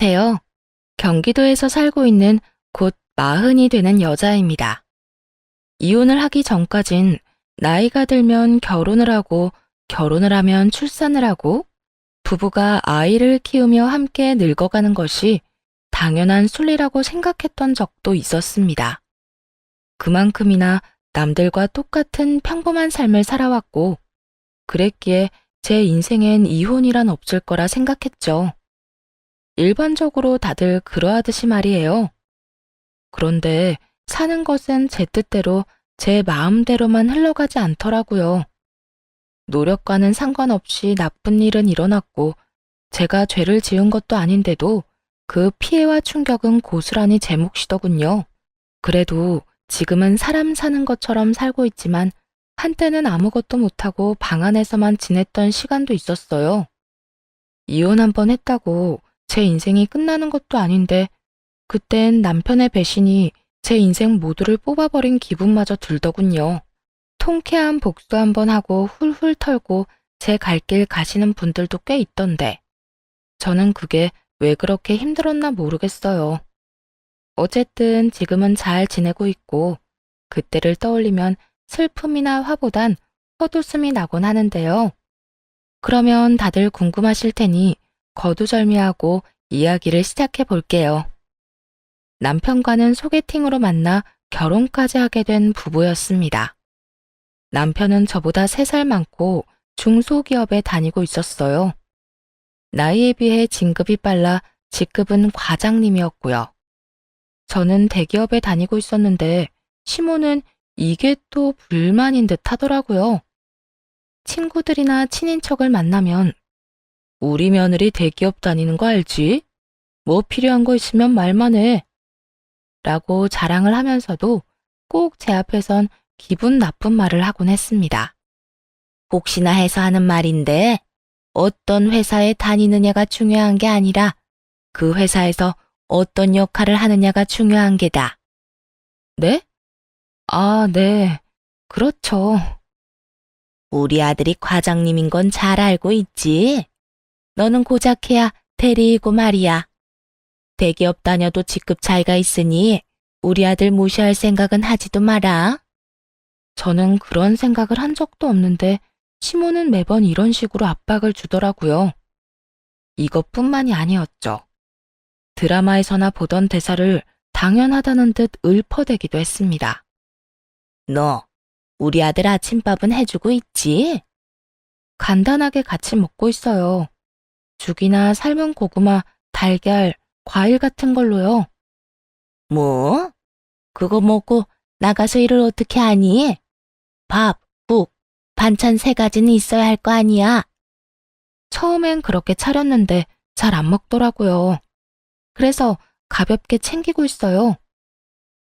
안녕하세요. 경기도에서 살고 있는 곧 40이 되는 여자입니다. 이혼을 하기 전까진 나이가 들면 결혼을 하고 결혼을 하면 출산을 하고 부부가 아이를 키우며 함께 늙어가는 것이 당연한 순리라고 생각했던 적도 있었습니다. 그만큼이나 남들과 똑같은 평범한 삶을 살아왔고 그랬기에 제 인생엔 이혼이란 없을 거라 생각했죠. 일반적으로 다들 그러하듯이 말이에요. 그런데 사는 것은 제 뜻대로 제 마음대로만 흘러가지 않더라고요. 노력과는 상관없이 나쁜 일은 일어났고 제가 죄를 지은 것도 아닌데도 그 피해와 충격은 고스란히 제 몫이더군요. 그래도 지금은 사람 사는 것처럼 살고 있지만 한때는 아무것도 못하고 방 안에서만 지냈던 시간도 있었어요. 이혼 한 번 했다고 제 인생이 끝나는 것도 아닌데 그땐 남편의 배신이 제 인생 모두를 뽑아버린 기분마저 들더군요. 통쾌한 복수 한 번 하고 훌훌 털고 제 갈 길 가시는 분들도 꽤 있던데 저는 그게 왜 그렇게 힘들었나 모르겠어요. 어쨌든 지금은 잘 지내고 있고 그때를 떠올리면 슬픔이나 화보단 헛웃음이 나곤 하는데요. 그러면 다들 궁금하실 테니 거두절미하고 이야기를 시작해 볼게요. 남편과는 소개팅으로 만나 결혼까지 하게 된 부부였습니다. 남편은 저보다 3살 많고 중소기업에 다니고 있었어요. 나이에 비해 진급이 빨라 직급은 과장님이었고요. 저는 대기업에 다니고 있었는데 시모는 이게 또 불만인 듯 하더라고요. 친구들이나 친인척을 만나면 우리 며느리 대기업 다니는 거 알지? 뭐 필요한 거 있으면 말만 해. 라고 자랑을 하면서도 꼭 제 앞에선 기분 나쁜 말을 하곤 했습니다. 혹시나 해서 하는 말인데 어떤 회사에 다니느냐가 중요한 게 아니라 그 회사에서 어떤 역할을 하느냐가 중요한 게다. 네? 아, 네. 그렇죠. 우리 아들이 과장님인 건 잘 알고 있지? 너는 고작 해야 대리이고 말이야. 대기업 다녀도 직급 차이가 있으니 우리 아들 무시할 생각은 하지도 마라. 저는 그런 생각을 한 적도 없는데 시모는 매번 이런 식으로 압박을 주더라고요. 이것뿐만이 아니었죠. 드라마에서나 보던 대사를 당연하다는 듯 읊어대기도 했습니다. 너, 우리 아들 아침밥은 해주고 있지? 간단하게 같이 먹고 있어요. 죽이나 삶은 고구마, 달걀, 과일 같은 걸로요. 뭐? 그거 먹고 나가서 일을 어떻게 하니? 밥, 국, 반찬 3가지는 있어야 할 거 아니야. 처음엔 그렇게 차렸는데 잘 안 먹더라고요. 그래서 가볍게 챙기고 있어요.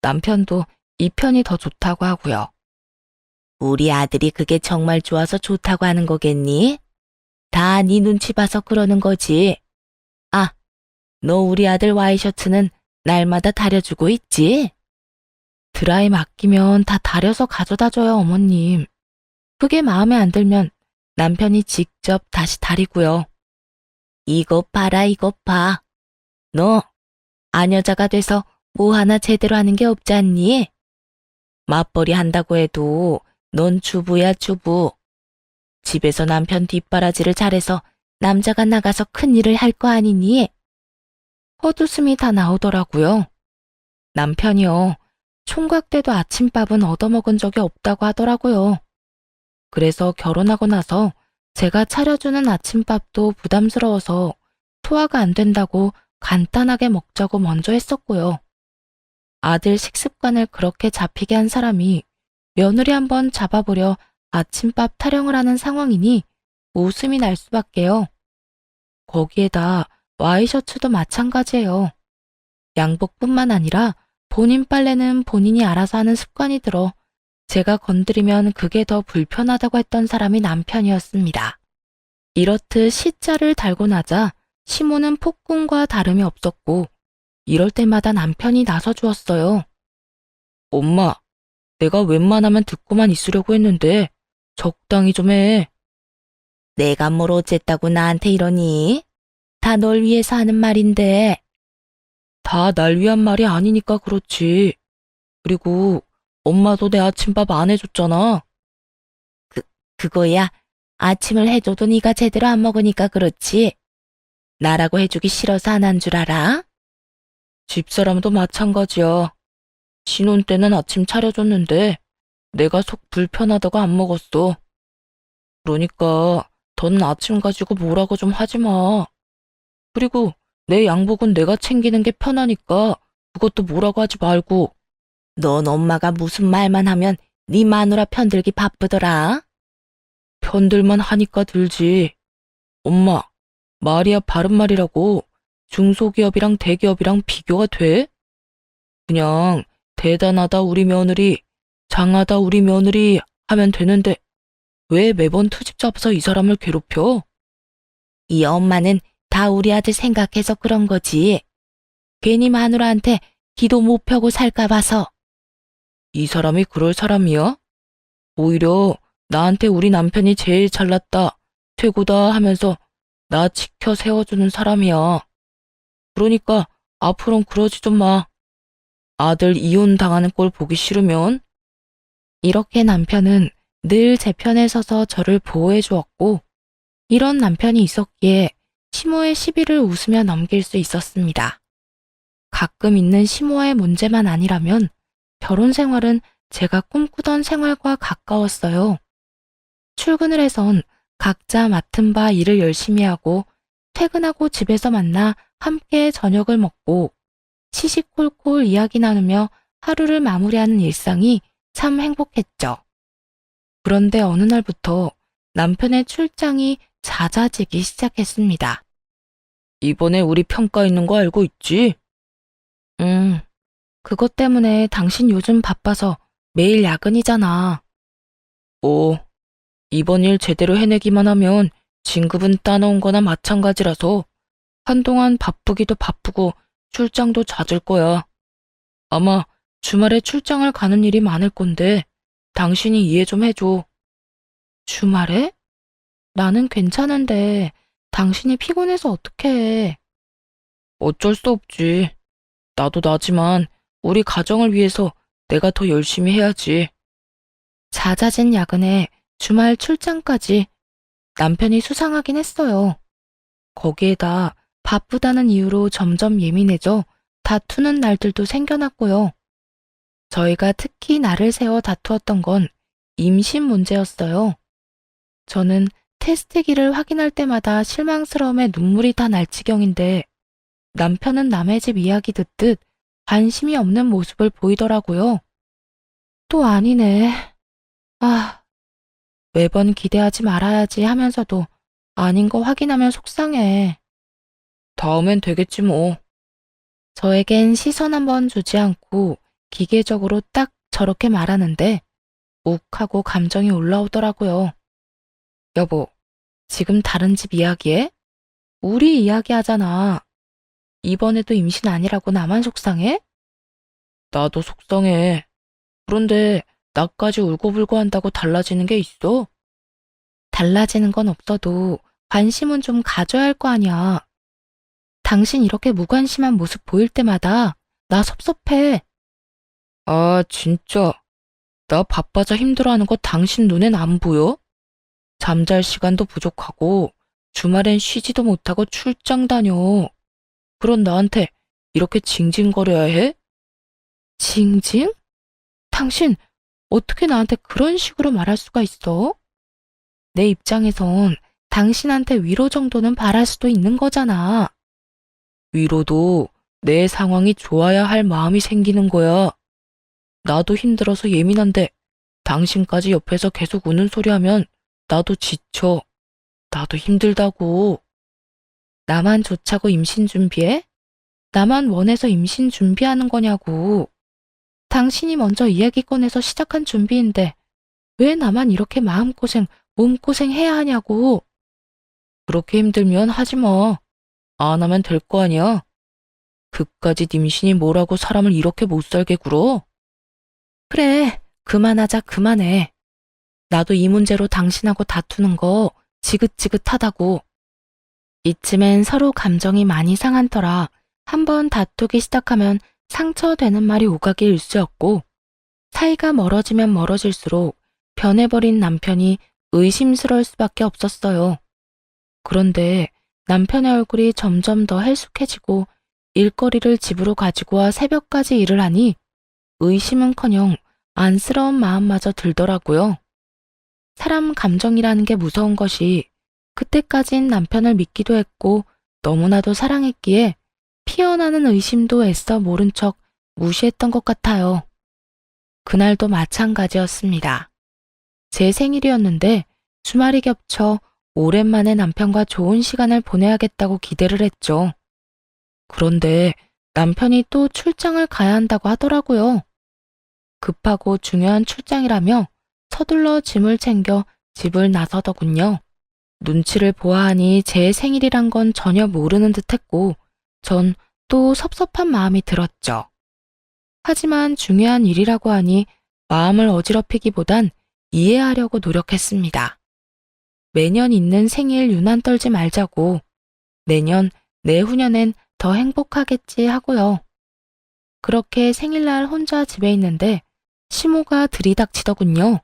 남편도 이 편이 더 좋다고 하고요. 우리 아들이 그게 정말 좋아서 좋다고 하는 거겠니? 다 네 눈치 봐서 그러는 거지. 아, 너 우리 아들 와이셔츠는 날마다 다려주고 있지? 드라이 맡기면 다 다려서 가져다 줘요, 어머님. 그게 마음에 안 들면 남편이 직접 다시 다리고요. 이것 봐라, 이것 봐. 너, 아녀자가 돼서 뭐 하나 제대로 하는 게 없지 않니? 맞벌이 한다고 해도 넌 주부야, 주부. 집에서 남편 뒷바라지를 잘해서 남자가 나가서 큰일을 할 거 아니니? 헛웃음이 다 나오더라고요. 남편이요. 총각 때도 아침밥은 얻어먹은 적이 없다고 하더라고요. 그래서 결혼하고 나서 제가 차려주는 아침밥도 부담스러워서 소화가 안 된다고 간단하게 먹자고 먼저 했었고요. 아들 식습관을 그렇게 잡히게 한 사람이 며느리 한번 잡아보려 아침밥 타령을 하는 상황이니 웃음이 날 수밖에요. 거기에다 와이셔츠도 마찬가지예요. 양복뿐만 아니라 본인 빨래는 본인이 알아서 하는 습관이 들어 제가 건드리면 그게 더 불편하다고 했던 사람이 남편이었습니다. 이렇듯 시자를 달고 나자 시모는 폭군과 다름이 없었고 이럴 때마다 남편이 나서주었어요. 엄마, 내가 웬만하면 듣고만 있으려고 했는데 적당히 좀 해. 내가 뭘 어쨌다고 나한테 이러니? 다 널 위해서 하는 말인데. 다 날 위한 말이 아니니까 그렇지. 그리고 엄마도 내 아침밥 안 해줬잖아. 그거야. 아침을 해줘도 네가 제대로 안 먹으니까 그렇지. 나라고 해주기 싫어서 안 한 줄 알아? 집사람도 마찬가지야. 신혼 때는 아침 차려줬는데 내가 속 불편하다고 안 먹었어. 그러니까 더는 아침 가지고 뭐라고 좀 하지 마. 그리고 내 양복은 내가 챙기는 게 편하니까 그것도 뭐라고 하지 말고. 넌 엄마가 무슨 말만 하면 네 마누라 편들기 바쁘더라. 편들만 하니까 들지. 엄마, 말이야 바른 말이라고. 중소기업이랑 대기업이랑 비교가 돼? 그냥 대단하다 우리 며느리, 장하다 우리 며느리 하면 되는데 왜 매번 트집 잡아서 이 사람을 괴롭혀? 이 엄마는 다 우리 아들 생각해서 그런 거지. 괜히 마누라한테 기도 못 펴고 살까 봐서. 이 사람이 그럴 사람이야? 오히려 나한테 우리 남편이 제일 잘났다, 최고다 하면서 나 지켜 세워주는 사람이야. 그러니까 앞으론 그러지 좀 마. 아들 이혼 당하는 꼴 보기 싫으면. 이렇게 남편은 늘 제 편에 서서 저를 보호해 주었고, 이런 남편이 있었기에 시모의 시비를 웃으며 넘길 수 있었습니다. 가끔 있는 시모의 문제만 아니라면 결혼 생활은 제가 꿈꾸던 생활과 가까웠어요. 출근을 해선 각자 맡은 바 일을 열심히 하고 퇴근하고 집에서 만나 함께 저녁을 먹고 시시콜콜 이야기 나누며 하루를 마무리하는 일상이 참 행복했죠. 그런데 어느 날부터 남편의 출장이 잦아지기 시작했습니다. 이번에 우리 평가 있는 거 알고 있지? 그것 때문에 당신 요즘 바빠서 매일 야근이잖아. 이번 일 제대로 해내기만 하면 진급은 따놓은 거나 마찬가지라서 한동안 바쁘기도 바쁘고 출장도 잦을 거야. 아마 주말에 출장을 가는 일이 많을 건데 당신이 이해 좀 해줘. 주말에? 나는 괜찮은데 당신이 피곤해서 어떡해. 어쩔 수 없지. 나도 나지만 우리 가정을 위해서 내가 더 열심히 해야지. 잦아진 야근에 주말 출장까지 남편이 수상하긴 했어요. 거기에다 바쁘다는 이유로 점점 예민해져 다투는 날들도 생겨났고요. 저희가 특히 날을 세워 다투었던 건 임신 문제였어요. 저는 테스트기를 확인할 때마다 실망스러움에 눈물이 다 날 지경인데 남편은 남의 집 이야기 듣듯 관심이 없는 모습을 보이더라고요. 또 아니네. 매번 기대하지 말아야지 하면서도 아닌 거 확인하면 속상해. 다음엔 되겠지 뭐. 저에겐 시선 한번 주지 않고 기계적으로 딱 저렇게 말하는데 욱하고 감정이 올라오더라고요. 여보, 지금 다른 집 이야기해? 우리 이야기하잖아. 이번에도 임신 아니라고 나만 속상해? 나도 속상해. 그런데 나까지 울고불고 한다고 달라지는 게 있어? 달라지는 건 없어도 관심은 좀 가져야 할 거 아니야. 당신 이렇게 무관심한 모습 보일 때마다 나 섭섭해. 아, 진짜. 나 바빠서 힘들어하는 거 당신 눈엔 안 보여? 잠잘 시간도 부족하고 주말엔 쉬지도 못하고 출장 다녀. 그런 나한테 이렇게 징징거려야 해? 징징? 당신 어떻게 나한테 그런 식으로 말할 수가 있어? 내 입장에선 당신한테 위로 정도는 바랄 수도 있는 거잖아. 위로도 내 상황이 좋아야 할 마음이 생기는 거야. 나도 힘들어서 예민한데 당신까지 옆에서 계속 우는 소리 하면 나도 지쳐. 나도 힘들다고. 나만 좋자고 임신 준비해? 나만 원해서 임신 준비하는 거냐고. 당신이 먼저 이야기 꺼내서 시작한 준비인데 왜 나만 이렇게 마음고생, 몸고생 해야 하냐고. 그렇게 힘들면 하지 마. 안 하면 될 거 아니야. 그까짓 임신이 뭐라고 사람을 이렇게 못살게 굴어? 그래, 그만하자, 그만해. 나도 이 문제로 당신하고 다투는 거 지긋지긋하다고. 이쯤엔 서로 감정이 많이 상한 터라 한번 다투기 시작하면 상처되는 말이 오가기 일쑤였고, 사이가 멀어지면 멀어질수록 변해버린 남편이 의심스러울 수밖에 없었어요. 그런데 남편의 얼굴이 점점 더 hel숙해지고 일거리를 집으로 가지고 와 새벽까지 일을 하니 의심은커녕 안쓰러운 마음마저 들더라고요. 사람 감정이라는 게 무서운 것이 그때까진 남편을 믿기도 했고 너무나도 사랑했기에 피어나는 의심도 애써 모른 척 무시했던 것 같아요. 그날도 마찬가지였습니다. 제 생일이었는데 주말이 겹쳐 오랜만에 남편과 좋은 시간을 보내야겠다고 기대를 했죠. 그런데 남편이 또 출장을 가야 한다고 하더라고요. 급하고 중요한 출장이라며 서둘러 짐을 챙겨 집을 나서더군요. 눈치를 보아하니 제 생일이란 건 전혀 모르는 듯 했고 전 또 섭섭한 마음이 들었죠. 하지만 중요한 일이라고 하니 마음을 어지럽히기보단 이해하려고 노력했습니다. 매년 있는 생일 유난 떨지 말자고 내년, 내후년엔 더 행복하겠지 하고요. 그렇게 생일날 혼자 집에 있는데 시모가 들이닥치더군요.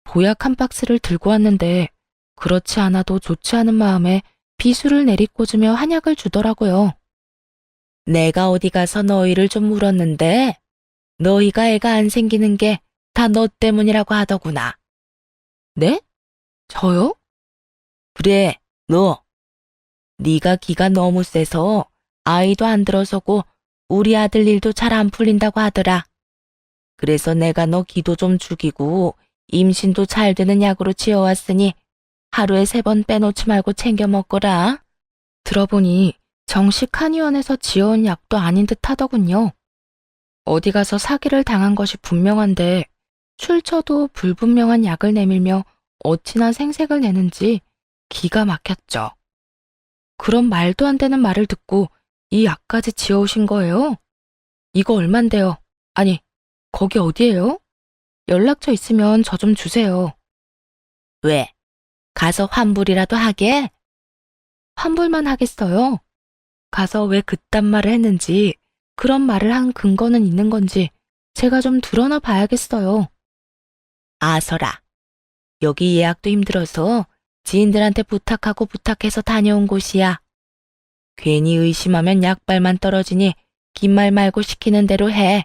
보약 한 박스를 들고 왔는데 그렇지 않아도 좋지 않은 마음에 비수를 내리꽂으며 한약을 주더라고요. 내가 어디 가서 너희를 좀 물었는데 너희가 애가 안 생기는 게 다 너 때문이라고 하더구나. 네? 저요? 그래, 너. 네가 기가 너무 세서 아이도 안 들어서고 우리 아들 일도 잘 안 풀린다고 하더라. 그래서 내가 너 기도 좀 죽이고 임신도 잘 되는 약으로 지어왔으니 하루에 3번 빼놓지 말고 챙겨 먹거라. 들어보니 정식 한의원에서 지어온 약도 아닌 듯 하더군요. 어디 가서 사기를 당한 것이 분명한데 출처도 불분명한 약을 내밀며 어찌나 생색을 내는지 기가 막혔죠. 그런 말도 안 되는 말을 듣고 이 약까지 지어오신 거예요? 이거 얼만데요? 아니, 거기 어디예요? 연락처 있으면 저 좀 주세요. 왜? 가서 환불이라도 하게? 환불만 하겠어요? 가서 왜 그딴 말을 했는지, 그런 말을 한 근거는 있는 건지 제가 좀 드러나 봐야겠어요. 아서라. 여기 예약도 힘들어서 지인들한테 부탁하고 부탁해서 다녀온 곳이야. 괜히 의심하면 약발만 떨어지니 긴 말 말고 시키는 대로 해.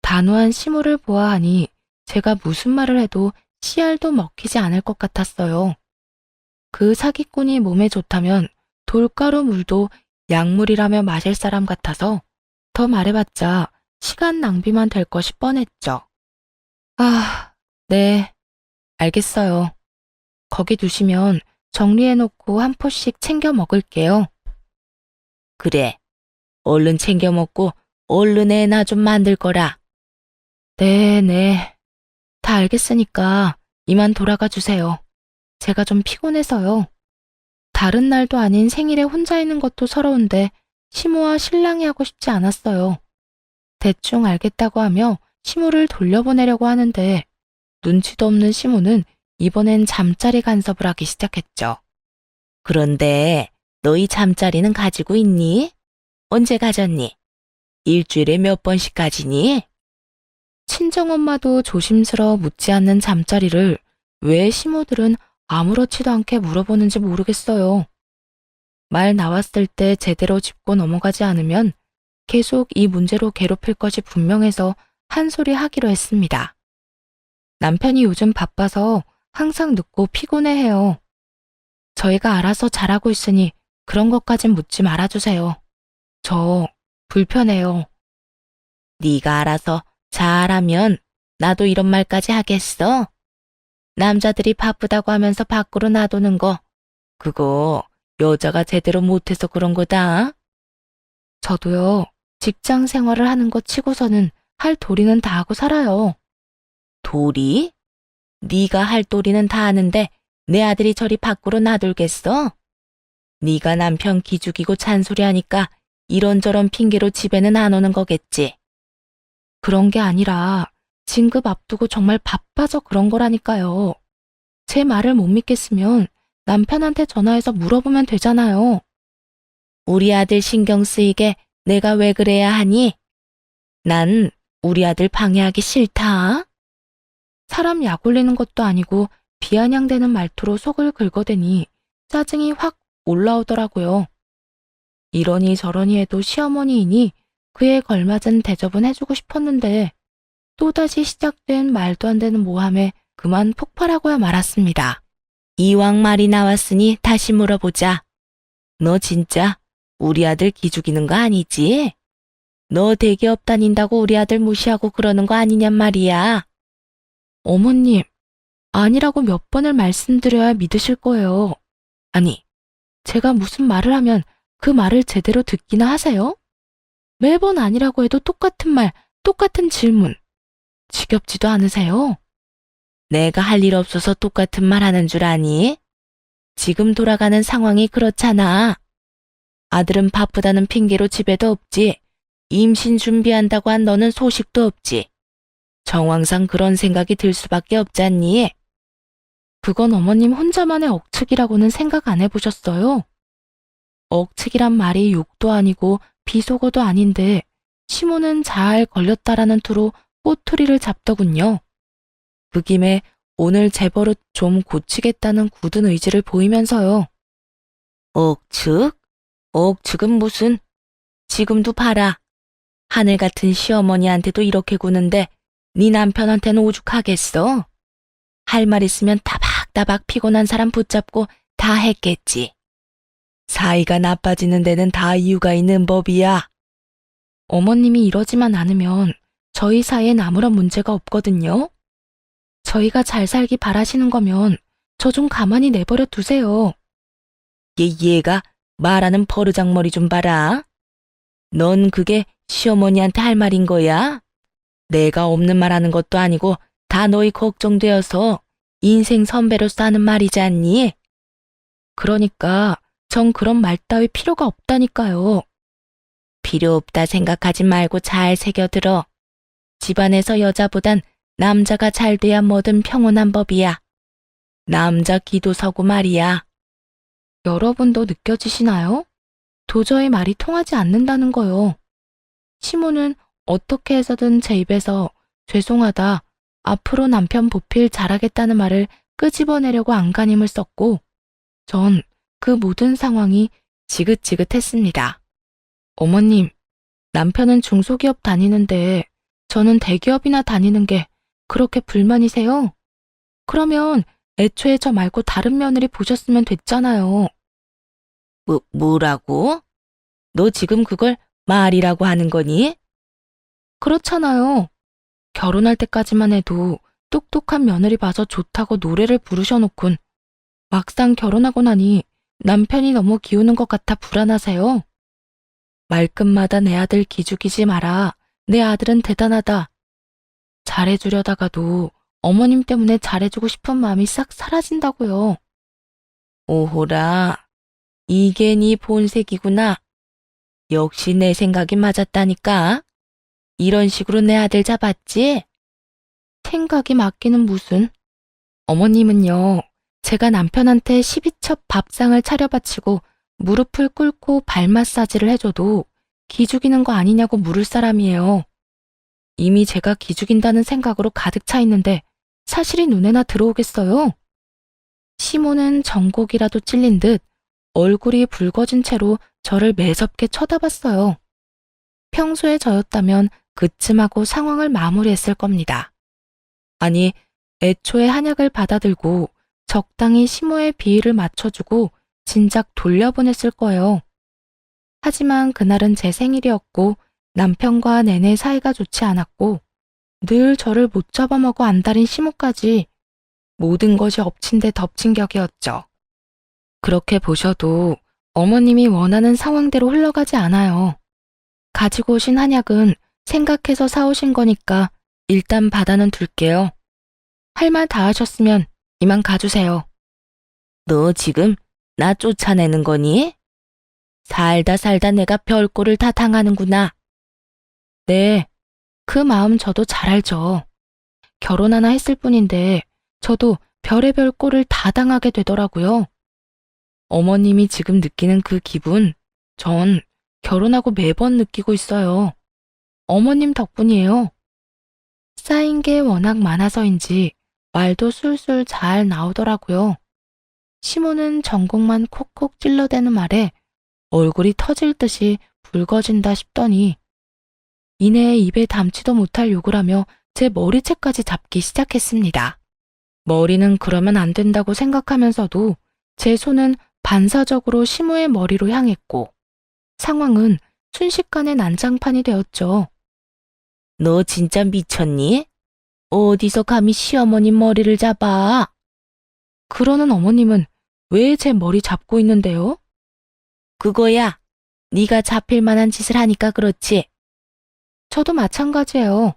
단호한 시모를 보아하니 제가 무슨 말을 해도 씨알도 먹히지 않을 것 같았어요. 그 사기꾼이 몸에 좋다면 돌가루 물도 약물이라며 마실 사람 같아서 더 말해봤자 시간 낭비만 될 것이 뻔했죠. 아, 네, 알겠어요. 거기 두시면 정리해놓고 한 포씩 챙겨 먹을게요. 그래, 얼른 챙겨 먹고 얼른 애나 좀 만들 거라. 네. 다 알겠으니까 이만 돌아가 주세요. 제가 좀 피곤해서요. 다른 날도 아닌 생일에 혼자 있는 것도 서러운데 시모와 실랑이 하고 싶지 않았어요. 대충 알겠다고 하며 시모를 돌려보내려고 하는데 눈치도 없는 시모는 이번엔 잠자리 간섭을 하기 시작했죠. 그런데 너희 잠자리는 가지고 있니? 언제 가졌니? 일주일에 몇 번씩 가지니? 친정엄마도 조심스러워 묻지 않는 잠자리를 왜 시모들은 아무렇지도 않게 물어보는지 모르겠어요. 말 나왔을 때 제대로 짚고 넘어가지 않으면 계속 이 문제로 괴롭힐 것이 분명해서 한 소리 하기로 했습니다. 남편이 요즘 바빠서 항상 늦고 피곤해해요. 저희가 알아서 잘하고 있으니 그런 것까진 묻지 말아주세요. 저 불편해요. 네가 알아서 잘하면 나도 이런 말까지 하겠어? 남자들이 바쁘다고 하면서 밖으로 놔두는 거, 그거 여자가 제대로 못해서 그런 거다. 저도요, 직장 생활을 하는 것 치고서는 할 도리는 다 하고 살아요. 도리? 네가 할 도리는 다 하는데 내 아들이 저리 밖으로 놔둘겠어? 네가 남편 기죽이고 잔소리하니까 이런저런 핑계로 집에는 안 오는 거겠지. 그런 게 아니라 진급 앞두고 정말 바빠서 그런 거라니까요. 제 말을 못 믿겠으면 남편한테 전화해서 물어보면 되잖아요. 우리 아들 신경 쓰이게 내가 왜 그래야 하니? 난 우리 아들 방해하기 싫다. 사람 약 올리는 것도 아니고 비아냥대는 말투로 속을 긁어대니 짜증이 확 올라오더라고요. 이러니 저러니 해도 시어머니이니 그에 걸맞은 대접은 해주고 싶었는데 또다시 시작된 말도 안 되는 모함에 그만 폭발하고야 말았습니다. 이왕 말이 나왔으니 다시 물어보자. 너 진짜 우리 아들 기죽이는 거 아니지? 너 대기업 다닌다고 우리 아들 무시하고 그러는 거 아니냔 말이야. 어머님, 아니라고 몇 번을 말씀드려야 믿으실 거예요. 아니, 제가 무슨 말을 하면 그 말을 제대로 듣기나 하세요? 매번 아니라고 해도 똑같은 말, 똑같은 질문. 지겹지도 않으세요? 내가 할 일 없어서 똑같은 말 하는 줄 아니? 지금 돌아가는 상황이 그렇잖아. 아들은 바쁘다는 핑계로 집에도 없지. 임신 준비한다고 한 너는 소식도 없지. 정황상 그런 생각이 들 수밖에 없잖니? 그건 어머님 혼자만의 억측이라고는 생각 안 해보셨어요? 억측이란 말이 욕도 아니고 비속어도 아닌데 시모는 잘 걸렸다라는 투로 꼬투리를 잡더군요. 그 김에 오늘 제 버릇 좀 고치겠다는 굳은 의지를 보이면서요. 억측? 억측은 무슨? 지금도 봐라. 하늘 같은 시어머니한테도 이렇게 구는데 네 남편한테는 오죽하겠어? 할 말 있으면 따박따박 피곤한 사람 붙잡고 다 했겠지. 사이가 나빠지는 데는 다 이유가 있는 법이야. 어머님이 이러지만 않으면 저희 사이엔 아무런 문제가 없거든요. 저희가 잘 살기 바라시는 거면 저 좀 가만히 내버려 두세요. 얘가 말하는 버르장머리 좀 봐라. 넌 그게 시어머니한테 할 말인 거야? 내가 없는 말 하는 것도 아니고 다 너희 걱정되어서 인생 선배로서 하는 말이지 않니? 그러니까 전 그런 말 따위 필요가 없다니까요. 필요 없다 생각하지 말고 잘 새겨들어. 집안에서 여자보단 남자가 잘 돼야 뭐든 평온한 법이야. 남자 기도 서고 말이야. 여러분도 느껴지시나요? 도저히 말이 통하지 않는다는 거요. 시모는 어떻게 해서든 제 입에서 죄송하다, 앞으로 남편 보필 잘하겠다는 말을 끄집어내려고 안간힘을 썼고 전 그 모든 상황이 지긋지긋했습니다. 어머님, 남편은 중소기업 다니는데 저는 대기업이나 다니는 게 그렇게 불만이세요? 그러면 애초에 저 말고 다른 며느리 보셨으면 됐잖아요. 뭐라고? 너 지금 그걸 말이라고 하는 거니? 그렇잖아요. 결혼할 때까지만 해도 똑똑한 며느리 봐서 좋다고 노래를 부르셔놓곤 막상 결혼하고 나니 남편이 너무 기우는 것 같아 불안하세요? 말끝마다 내 아들 기죽이지 마라. 내 아들은 대단하다. 잘해주려다가도 어머님 때문에 잘해주고 싶은 마음이 싹 사라진다고요. 오호라, 이게 네 본색이구나. 역시 내 생각이 맞았다니까. 이런 식으로 내 아들 잡았지? 생각이 맞기는 무슨. 어머님은요, 제가 남편한테 12첩 밥상을 차려바치고 무릎을 꿇고 발 마사지를 해줘도 기죽이는 거 아니냐고 물을 사람이에요. 이미 제가 기죽인다는 생각으로 가득 차 있는데 사실이 눈에나 들어오겠어요? 시모는 전곡이라도 찔린 듯 얼굴이 붉어진 채로 저를 매섭게 쳐다봤어요. 평소에 저였다면 그쯤하고 상황을 마무리했을 겁니다. 아니, 애초에 한약을 받아들고 적당히 시모의 비위를 맞춰주고 진작 돌려보냈을 거예요. 하지만 그날은 제 생일이었고 남편과 내내 사이가 좋지 않았고 늘 저를 못 잡아먹어 안달인 시모까지 모든 것이 엎친 데 덮친 격이었죠. 그렇게 보셔도 어머님이 원하는 상황대로 흘러가지 않아요. 가지고 오신 한약은 생각해서 사오신 거니까 일단 받아는 둘게요. 할 말 다 하셨으면 이만 가주세요. 너 지금 나 쫓아내는 거니? 살다 살다 내가 별꼴을 다 당하는구나. 네, 그 마음 저도 잘 알죠. 결혼 하나 했을 뿐인데 저도 별의별 꼴을 다 당하게 되더라고요. 어머님이 지금 느끼는 그 기분 전 결혼하고 매번 느끼고 있어요. 어머님 덕분이에요. 쌓인 게 워낙 많아서인지 말도 술술 잘 나오더라고요. 시모는 전곡만 콕콕 찔러대는 말에 얼굴이 터질 듯이 붉어진다 싶더니 이내에 입에 담지도 못할 욕을 하며 제 머리채까지 잡기 시작했습니다. 머리는 그러면 안 된다고 생각하면서도 제 손은 반사적으로 시모의 머리로 향했고 상황은 순식간에 난장판이 되었죠. 너 진짜 미쳤니? 어디서 감히 시어머님 머리를 잡아? 그러는 어머님은 왜 제 머리 잡고 있는데요? 그거야. 네가 잡힐 만한 짓을 하니까 그렇지. 저도 마찬가지예요.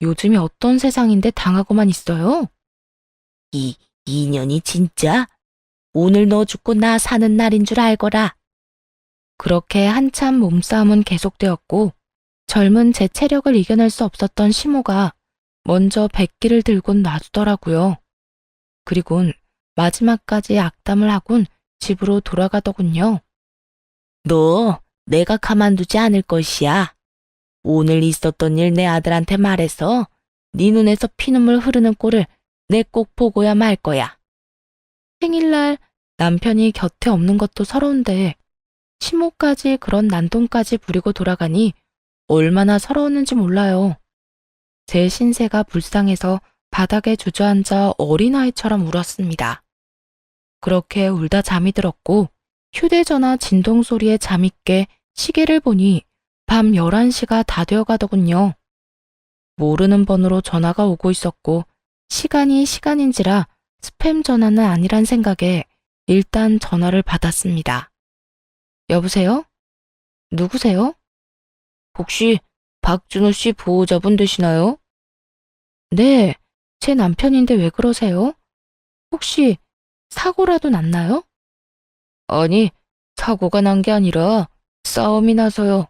요즘이 어떤 세상인데 당하고만 있어요? 이 인연이 진짜? 오늘 너 죽고 나 사는 날인 줄 알거라. 그렇게 한참 몸싸움은 계속되었고 젊은 제 체력을 이겨낼 수 없었던 시모가 먼저 백기를 들곤 놔두더라고요. 그리곤 마지막까지 악담을 하곤 집으로 돌아가더군요. 너 내가 가만두지 않을 것이야. 오늘 있었던 일 내 아들한테 말해서 네 눈에서 피눈물 흐르는 꼴을 내 꼭 보고야 말 거야. 생일날 남편이 곁에 없는 것도 서러운데 시모까지 그런 난동까지 부리고 돌아가니 얼마나 서러웠는지 몰라요. 제 신세가 불쌍해서 바닥에 주저앉아 어린아이처럼 울었습니다. 그렇게 울다 잠이 들었고 휴대전화 진동소리에 잠이 깨 시계를 보니 밤 11시가 다 되어 가더군요. 모르는 번호로 전화가 오고 있었고 시간이 시간인지라 스팸 전화는 아니란 생각에 일단 전화를 받았습니다. 여보세요? 누구세요? 혹시 박준호 씨 보호자분 되시나요? 네, 제 남편인데 왜 그러세요? 혹시 사고라도 났나요? 아니, 사고가 난 게 아니라 싸움이 나서요.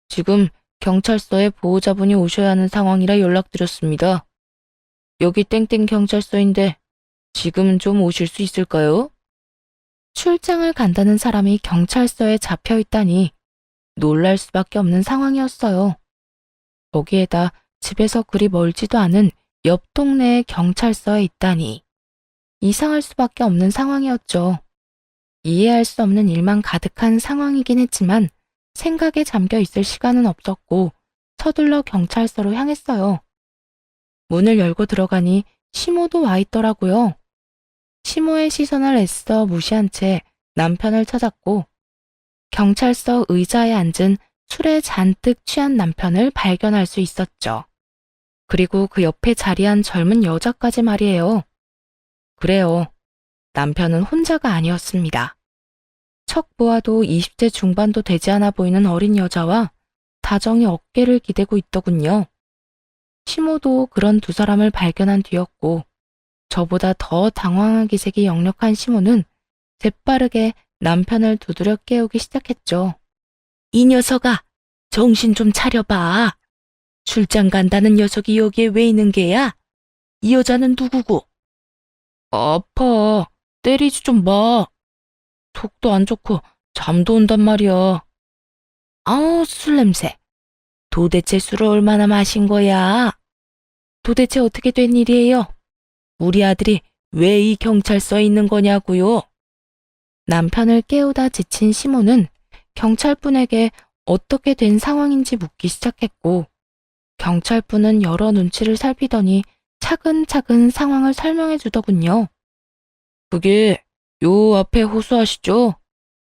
지금 경찰서에 보호자분이 오셔야 하는 상황이라 연락드렸습니다. 여기 땡땡 경찰서인데 지금 좀 오실 수 있을까요? 출장을 간다는 사람이 경찰서에 잡혀 있다니 놀랄 수밖에 없는 상황이었어요. 거기에다 집에서 그리 멀지도 않은 옆 동네의 경찰서에 있다니 이상할 수밖에 없는 상황이었죠. 이해할 수 없는 일만 가득한 상황이긴 했지만 생각에 잠겨 있을 시간은 없었고 서둘러 경찰서로 향했어요. 문을 열고 들어가니 시모도 와 있더라고요. 시모의 시선을 애써 무시한 채 남편을 찾았고 경찰서 의자에 앉은 술에 잔뜩 취한 남편을 발견할 수 있었죠. 그리고 그 옆에 자리한 젊은 여자까지 말이에요. 그래요. 남편은 혼자가 아니었습니다. 척 보아도 20대 중반도 되지 않아 보이는 어린 여자와 다정히 어깨를 기대고 있더군요. 시모도 그런 두 사람을 발견한 뒤였고 저보다 더 당황한 기색이 역력한 시모는 재빠르게 남편을 두드려 깨우기 시작했죠. 이 녀석아, 정신 좀 차려봐. 출장 간다는 녀석이 여기에 왜 있는 게야? 이 여자는 누구고? 아파. 때리지 좀 마. 속도 안 좋고 잠도 온단 말이야. 아우, 술 냄새. 도대체 술을 얼마나 마신 거야? 도대체 어떻게 된 일이에요? 우리 아들이 왜 이 경찰서에 있는 거냐고요? 남편을 깨우다 지친 시모는 경찰분에게 어떻게 된 상황인지 묻기 시작했고 경찰분은 여러 눈치를 살피더니 차근차근 상황을 설명해 주더군요. 그게 요 앞에 호수 아시죠?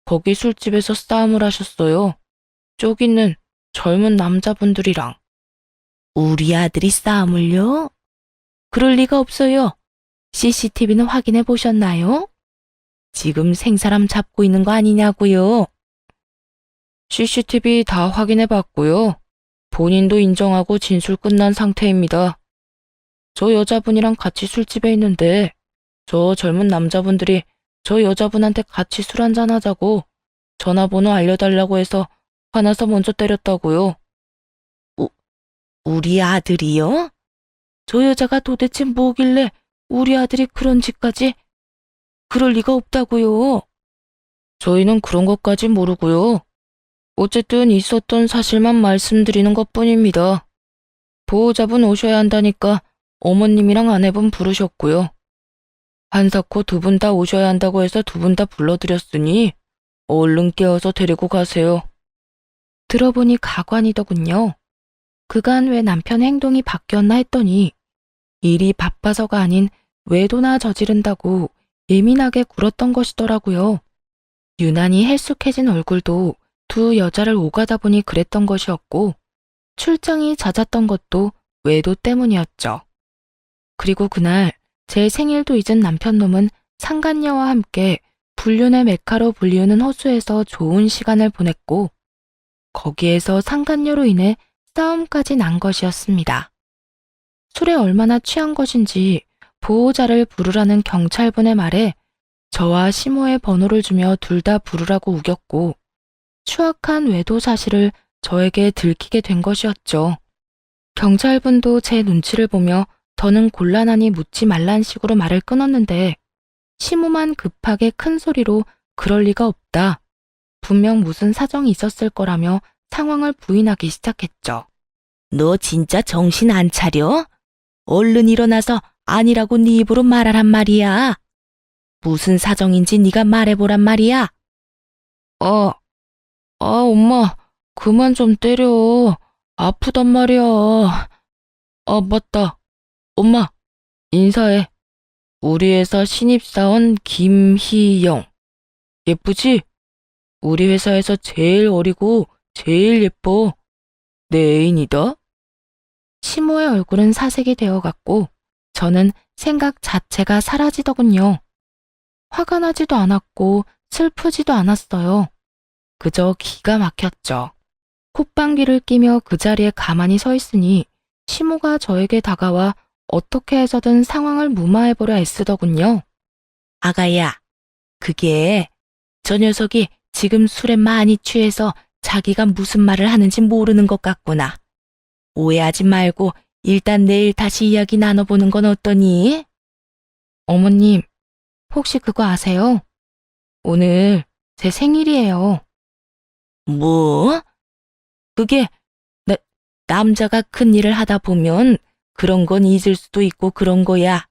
거기 술집에서 싸움을 하셨어요. 저기 있는 젊은 남자분들이랑. 우리 아들이 싸움을요? 그럴 리가 없어요. CCTV는 확인해 보셨나요? 지금 생사람 잡고 있는 거 아니냐고요? CCTV 다 확인해 봤고요. 본인도 인정하고 진술 끝난 상태입니다. 저 여자분이랑 같이 술집에 있는데 저 젊은 남자분들이 저 여자분한테 같이 술 한잔 하자고 전화번호 알려달라고 해서 화나서 먼저 때렸다고요. 우리 아들이요? 저 여자가 도대체 뭐길래 우리 아들이 그런 짓까지? 그럴 리가 없다고요. 저희는 그런 것까지 모르고요. 어쨌든 있었던 사실만 말씀드리는 것뿐입니다. 보호자분 오셔야 한다니까 어머님이랑 아내분 부르셨고요. 한사코 두 분 다 오셔야 한다고 해서 두 분 다 불러드렸으니 얼른 깨워서 데리고 가세요. 들어보니 가관이더군요. 그간 왜 남편 행동이 바뀌었나 했더니 일이 바빠서가 아닌 외도나 저지른다고 예민하게 굴었던 것이더라고요. 유난히 헬쑥해진 얼굴도 두 여자를 오가다 보니 그랬던 것이었고 출장이 잦았던 것도 외도 때문이었죠. 그리고 그날 제 생일도 잊은 남편놈은 상간녀와 함께 불륜의 메카로 불리우는 호수에서 좋은 시간을 보냈고 거기에서 상간녀로 인해 싸움까지 난 것이었습니다. 술에 얼마나 취한 것인지 보호자를 부르라는 경찰분의 말에 저와 시모의 번호를 주며 둘 다 부르라고 우겼고 추악한 외도 사실을 저에게 들키게 된 것이었죠. 경찰분도 제 눈치를 보며 더는 곤란하니 묻지 말란 식으로 말을 끊었는데 시모만 급하게 큰 소리로 그럴 리가 없다. 분명 무슨 사정이 있었을 거라며 상황을 부인하기 시작했죠. 너 진짜 정신 안 차려? 얼른 일어나서 아니라고 네 입으로 말하란 말이야. 무슨 사정인지 네가 말해보란 말이야. 엄마, 그만 좀 때려. 아프단 말이야. 맞다. 엄마, 인사해. 우리 회사 신입사원 김희영. 예쁘지? 우리 회사에서 제일 어리고 제일 예뻐. 내 애인이다. 시모의 얼굴은 사색이 되어갔고 저는 생각 자체가 사라지더군요. 화가 나지도 않았고 슬프지도 않았어요. 그저 기가 막혔죠. 콧방귀를 끼며 그 자리에 가만히 서 있으니 시모가 저에게 다가와 어떻게 해서든 상황을 무마해보려 애쓰더군요. 아가야, 그게 저 녀석이 지금 술에 많이 취해서 자기가 무슨 말을 하는지 모르는 것 같구나. 오해하지 말고 일단 내일 다시 이야기 나눠보는 건 어떠니? 어머님, 혹시 그거 아세요? 오늘 제 생일이에요. 뭐? 그게 남자가 큰 일을 하다 보면 그런 건 잊을 수도 있고 그런 거야.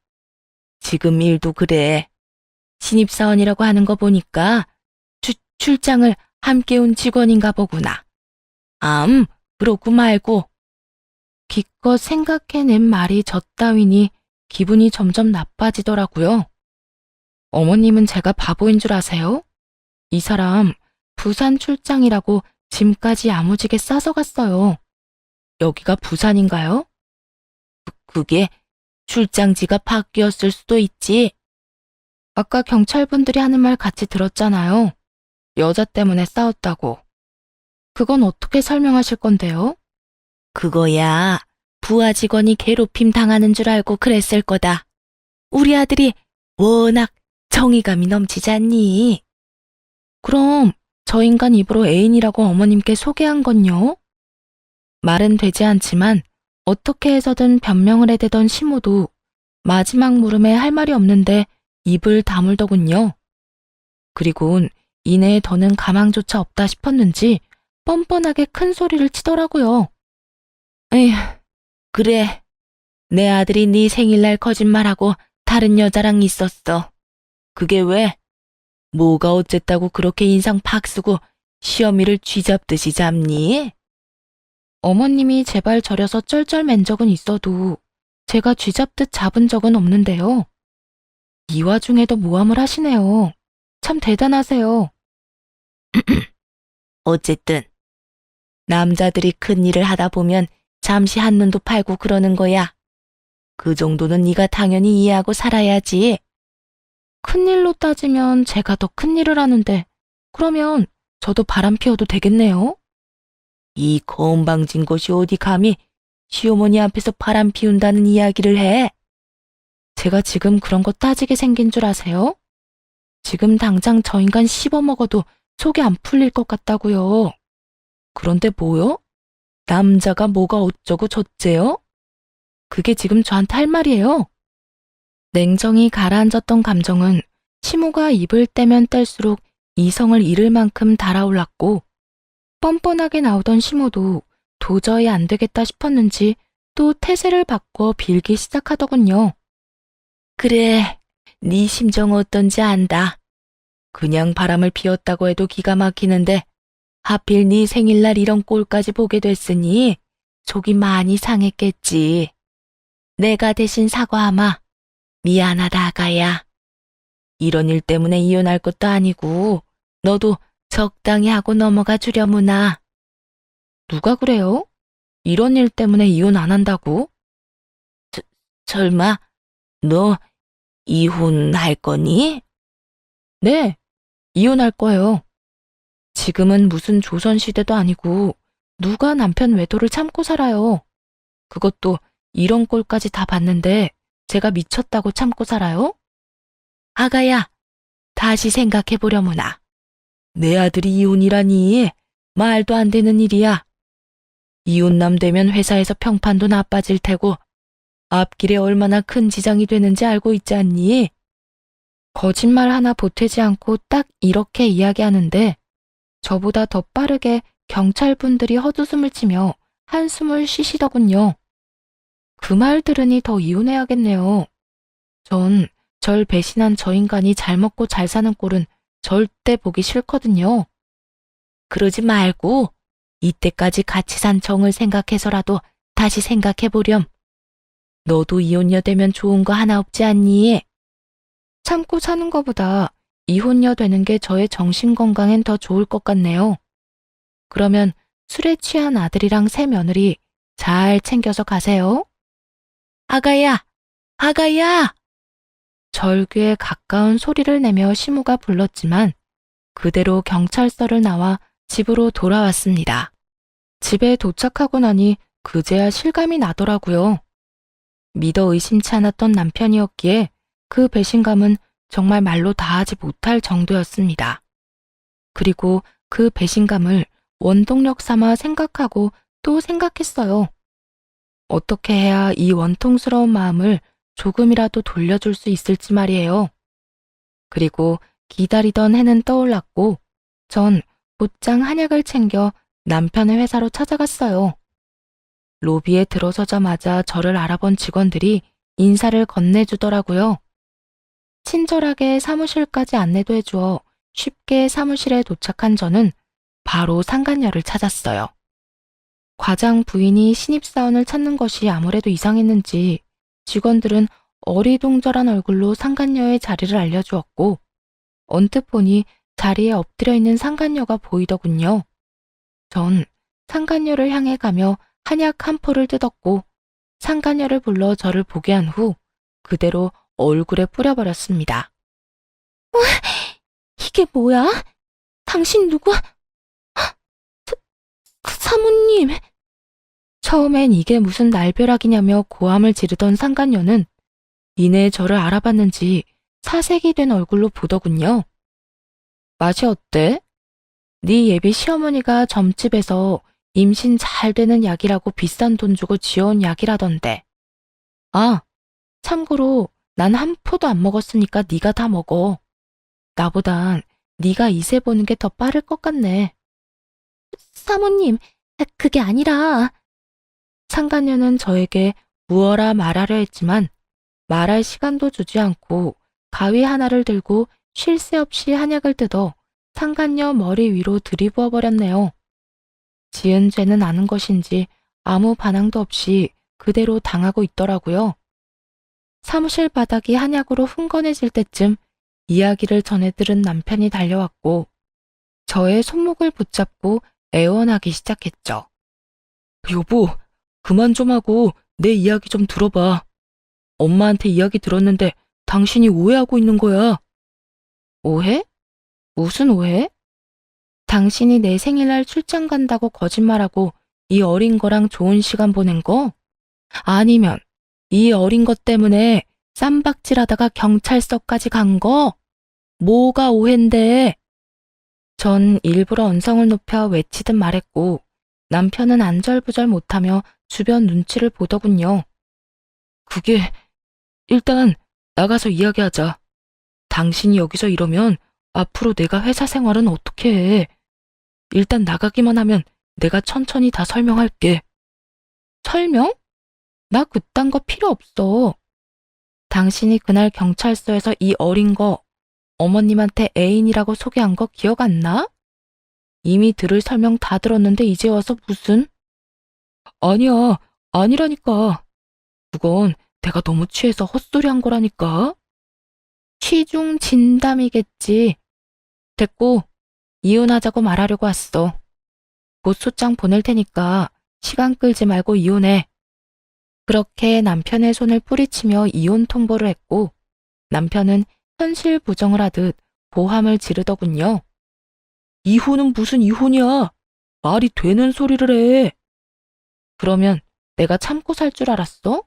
지금 일도 그래. 신입사원이라고 하는 거 보니까 출장을 함께 온 직원인가 보구나. 그렇고 말고. 기껏 생각해낸 말이 젖따위니 기분이 점점 나빠지더라고요. 어머님은 제가 바보인 줄 아세요? 이 사람 부산 출장이라고 짐까지 야무지게 싸서 갔어요. 여기가 부산인가요? 그게 출장지가 바뀌었을 수도 있지. 아까 경찰분들이 하는 말 같이 들었잖아요. 여자 때문에 싸웠다고. 그건 어떻게 설명하실 건데요? 그거야 부하 직원이 괴롭힘 당하는 줄 알고 그랬을 거다. 우리 아들이 워낙 정의감이 넘치지 않니? 그럼 저 인간 입으로 애인이라고 어머님께 소개한 건요? 말은 되지 않지만 어떻게 해서든 변명을 해대던 시모도 마지막 물음에 할 말이 없는데 입을 다물더군요. 그리곤 이내에 더는 가망조차 없다 싶었는지 뻔뻔하게 큰 소리를 치더라고요. 에휴, 그래. 내 아들이 네 생일날 거짓말하고 다른 여자랑 있었어. 그게 왜? 뭐가 어쨌다고 그렇게 인상 팍 쓰고 시어미를 쥐잡듯이 잡니? 어머님이 제발 저려서 쩔쩔맨 적은 있어도 제가 쥐잡듯 잡은 적은 없는데요. 이 와중에도 모함을 하시네요. 참 대단하세요. 어쨌든 남자들이 큰 일을 하다 보면 잠시 한눈도 팔고 그러는 거야. 그 정도는 네가 당연히 이해하고 살아야지. 큰일로 따지면 제가 더 큰일을 하는데 그러면 저도 바람 피워도 되겠네요? 이 건방진 것이 어디 감히 시어머니 앞에서 바람 피운다는 이야기를 해? 제가 지금 그런 거 따지게 생긴 줄 아세요? 지금 당장 저 인간 씹어먹어도 속이 안 풀릴 것 같다고요. 그런데 뭐요? 남자가 뭐가 어쩌고 저쩌요? 그게 지금 저한테 할 말이에요. 냉정히 가라앉았던 감정은 시모가 입을 떼면 뗄수록 이성을 잃을 만큼 달아올랐고 뻔뻔하게 나오던 시모도 도저히 안 되겠다 싶었는지 또 태세를 바꿔 빌기 시작하더군요. 그래, 네 심정 어떤지 안다. 그냥 바람을 피웠다고 해도 기가 막히는데 하필 네 생일날 이런 꼴까지 보게 됐으니 속이 많이 상했겠지. 내가 대신 사과하마. 미안하다, 아가야. 이런 일 때문에 이혼할 것도 아니고 너도 적당히 하고 넘어가 주려무나. 누가 그래요? 이런 일 때문에 이혼 안 한다고? 설마 너 이혼할 거니? 네, 이혼할 거예요. 지금은 무슨 조선시대도 아니고 누가 남편 외도를 참고 살아요. 그것도 이런 꼴까지 다 봤는데 제가 미쳤다고 참고 살아요? 아가야, 다시 생각해보려무나. 내 아들이 이혼이라니 말도 안 되는 일이야. 이혼남 되면 회사에서 평판도 나빠질 테고 앞길에 얼마나 큰 지장이 되는지 알고 있지 않니? 거짓말 하나 보태지 않고 딱 이렇게 이야기하는데 저보다 더 빠르게 경찰분들이 헛웃음을 치며 한숨을 쉬시더군요. 그 말 들으니 더 이혼해야겠네요. 전 절 배신한 저 인간이 잘 먹고 잘 사는 꼴은 절대 보기 싫거든요. 그러지 말고 이때까지 같이 산 정을 생각해서라도 다시 생각해보렴. 너도 이혼녀 되면 좋은 거 하나 없지 않니? 참고 사는 거보다 이혼녀 되는 게 저의 정신건강엔 더 좋을 것 같네요. 그러면 술에 취한 아들이랑 새 며느리 잘 챙겨서 가세요. 아가야! 아가야! 절규에 가까운 소리를 내며 시모가 불렀지만 그대로 경찰서를 나와 집으로 돌아왔습니다. 집에 도착하고 나니 그제야 실감이 나더라고요. 믿어 의심치 않았던 남편이었기에 그 배신감은 정말 말로 다하지 못할 정도였습니다. 그리고 그 배신감을 원동력 삼아 생각하고 또 생각했어요. 어떻게 해야 이 원통스러운 마음을 조금이라도 돌려줄 수 있을지 말이에요. 그리고 기다리던 해는 떠올랐고 전 곧장 한약을 챙겨 남편의 회사로 찾아갔어요. 로비에 들어서자마자 저를 알아본 직원들이 인사를 건네주더라고요. 친절하게 사무실까지 안내도 해주어 쉽게 사무실에 도착한 저는 바로 상간녀를 찾았어요. 과장 부인이 신입사원을 찾는 것이 아무래도 이상했는지 직원들은 어리둥절한 얼굴로 상간녀의 자리를 알려주었고 언뜻 보니 자리에 엎드려 있는 상간녀가 보이더군요. 전 상간녀를 향해 가며 한약 한 포를 뜯었고 상간녀를 불러 저를 보게 한 후 그대로 얼굴에 뿌려버렸습니다. 이게 뭐야? 당신 누구? 사모님! 처음엔 이게 무슨 날벼락이냐며 고함을 지르던 상간녀는 이내 저를 알아봤는지 사색이 된 얼굴로 보더군요. 맛이 어때? 네 예비 시어머니가 점집에서 임신 잘 되는 약이라고 비싼 돈 주고 지어온 약이라던데. 아, 참고로 난 한 포도 안 먹었으니까 네가 다 먹어. 나보단 네가 이세 보는 게 더 빠를 것 같네. 사모님, 그게 아니라... 상간녀는 저에게 무어라 말하려 했지만 말할 시간도 주지 않고 가위 하나를 들고 쉴 새 없이 한약을 뜯어 상간녀 머리 위로 들이부어 버렸네요. 지은 죄는 아는 것인지 아무 반항도 없이 그대로 당하고 있더라고요. 사무실 바닥이 한약으로 흥건해질 때쯤 이야기를 전해 들은 남편이 달려왔고 저의 손목을 붙잡고 애원하기 시작했죠. 여보, 그만 좀 하고 내 이야기 좀 들어봐. 엄마한테 이야기 들었는데 당신이 오해하고 있는 거야. 오해? 무슨 오해? 당신이 내 생일날 출장 간다고 거짓말하고 이 어린 거랑 좋은 시간 보낸 거? 아니면 이 어린 것 때문에 쌈박질하다가 경찰서까지 간 거? 뭐가 오해인데? 전 일부러 언성을 높여 외치듯 말했고 남편은 안절부절 못하며 주변 눈치를 보더군요. 그게 일단 나가서 이야기하자. 당신이 여기서 이러면 앞으로 내가 회사 생활은 어떻게 해? 일단 나가기만 하면 내가 천천히 다 설명할게. 설명? 나 그딴 거 필요 없어. 당신이 그날 경찰서에서 이 어린 거 어머님한테 애인이라고 소개한 거 기억 안 나? 이미 들을 설명 다 들었는데 이제 와서 무슨? 아니야, 아니라니까. 그건 내가 너무 취해서 헛소리 한 거라니까. 취중 진담이겠지. 됐고, 이혼하자고 말하려고 왔어. 곧 소장 보낼 테니까 시간 끌지 말고 이혼해. 그렇게 남편의 손을 뿌리치며 이혼 통보를 했고, 남편은 현실 부정을 하듯 고함을 지르더군요. 이혼은 무슨 이혼이야? 말이 되는 소리를 해. 그러면 내가 참고 살 줄 알았어?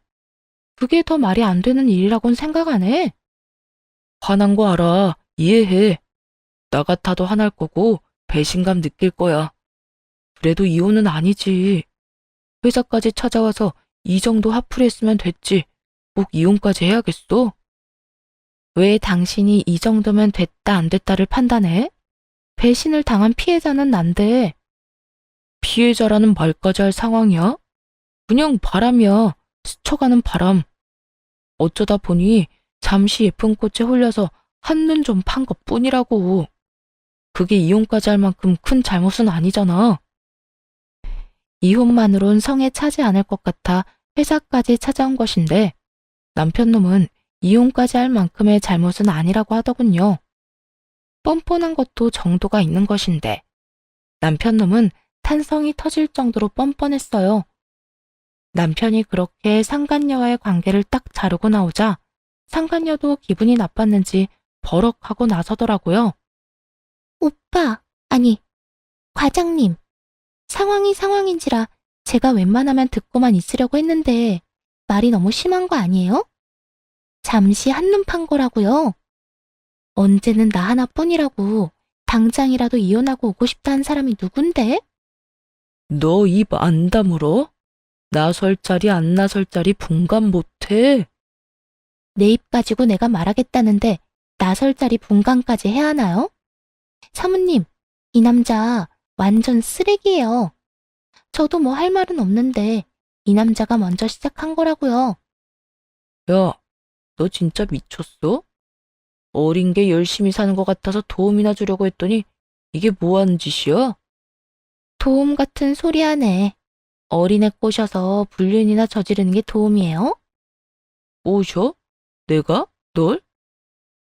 그게 더 말이 안 되는 일이라고는 생각 안 해. 화난 거 알아. 이해해. 나 같아도 화날 거고 배신감 느낄 거야. 그래도 이혼은 아니지. 회사까지 찾아와서 이 정도 화풀이 했으면 됐지. 꼭 이혼까지 해야겠어? 왜 당신이 이 정도면 됐다 안 됐다를 판단해? 배신을 당한 피해자는 난데. 피해자라는 말까지 할 상황이야? 그냥 바람이야. 스쳐가는 바람. 어쩌다 보니 잠시 예쁜 꽃에 홀려서 한눈 좀 판 것뿐이라고. 그게 이혼까지 할 만큼 큰 잘못은 아니잖아. 이혼만으론 성에 차지 않을 것 같아 회사까지 찾아온 것인데 남편 놈은 이혼까지 할 만큼의 잘못은 아니라고 하더군요. 뻔뻔한 것도 정도가 있는 것인데 남편 놈은 탄성이 터질 정도로 뻔뻔했어요. 남편이 그렇게 상간녀와의 관계를 딱 자르고 나오자 상간녀도 기분이 나빴는지 버럭하고 나서더라고요. 오빠, 아니, 과장님. 상황이 상황인지라 제가 웬만하면 듣고만 있으려고 했는데 말이 너무 심한 거 아니에요? 잠시 한눈 판 거라고요. 언제는 나 하나뿐이라고 당장이라도 이혼하고 오고 싶다는 사람이 누군데? 너 입 안 다물어? 나설 자리 안 나설 자리 분간 못해? 내 입 가지고 내가 말하겠다는데 나설 자리 분간까지 해야 하나요? 사모님, 이 남자 완전 쓰레기예요. 저도 뭐 할 말은 없는데 이 남자가 먼저 시작한 거라고요. 야, 너 진짜 미쳤어? 어린 게 열심히 사는 것 같아서 도움이나 주려고 했더니 이게 뭐 하는 짓이야? 도움 같은 소리 하네. 어린애 꼬셔서 불륜이나 저지르는 게 도움이에요? 꼬셔? 내가? 널?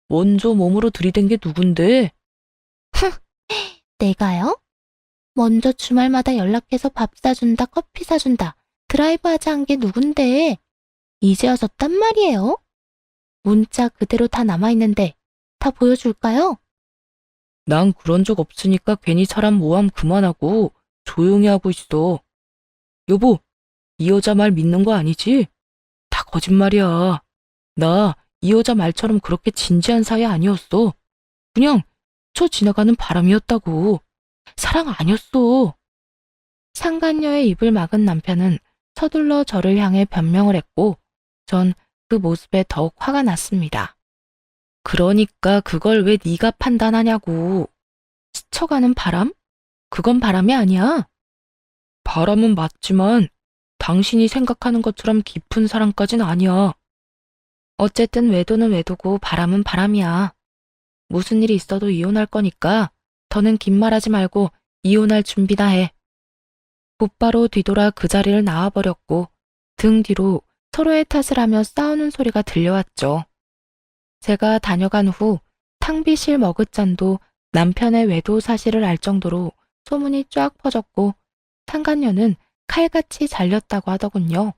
먼저 몸으로 들이댄 게 누군데? 내가요? 먼저 주말마다 연락해서 밥 사준다, 커피 사준다, 드라이브 하자 한 게 누군데? 이제 와서 딴 말이에요? 문자 그대로 다 남아있는데 다 보여줄까요? 난 그런 적 없으니까 괜히 사람 모함 그만하고 조용히 하고 있어. 여보, 이 여자 말 믿는 거 아니지? 다 거짓말이야. 나 이 여자 말처럼 그렇게 진지한 사이 아니었어. 그냥 스쳐 지나가는 바람이었다고. 사랑 아니었어. 상간녀의 입을 막은 남편은 서둘러 저를 향해 변명을 했고 전 그 모습에 더욱 화가 났습니다. 그러니까 그걸 왜 네가 판단하냐고. 스쳐가는 바람? 그건 바람이 아니야. 바람은 맞지만 당신이 생각하는 것처럼 깊은 사랑까진 아니야. 어쨌든 외도는 외도고 바람은 바람이야. 무슨 일이 있어도 이혼할 거니까 더는 긴 말하지 말고 이혼할 준비나 해. 곧바로 뒤돌아 그 자리를 나와버렸고 등 뒤로 서로의 탓을 하며 싸우는 소리가 들려왔죠. 제가 다녀간 후 탕비실 머그잔도 남편의 외도 사실을 알 정도로 소문이 쫙 퍼졌고 상간녀는 칼같이 잘렸다고 하더군요.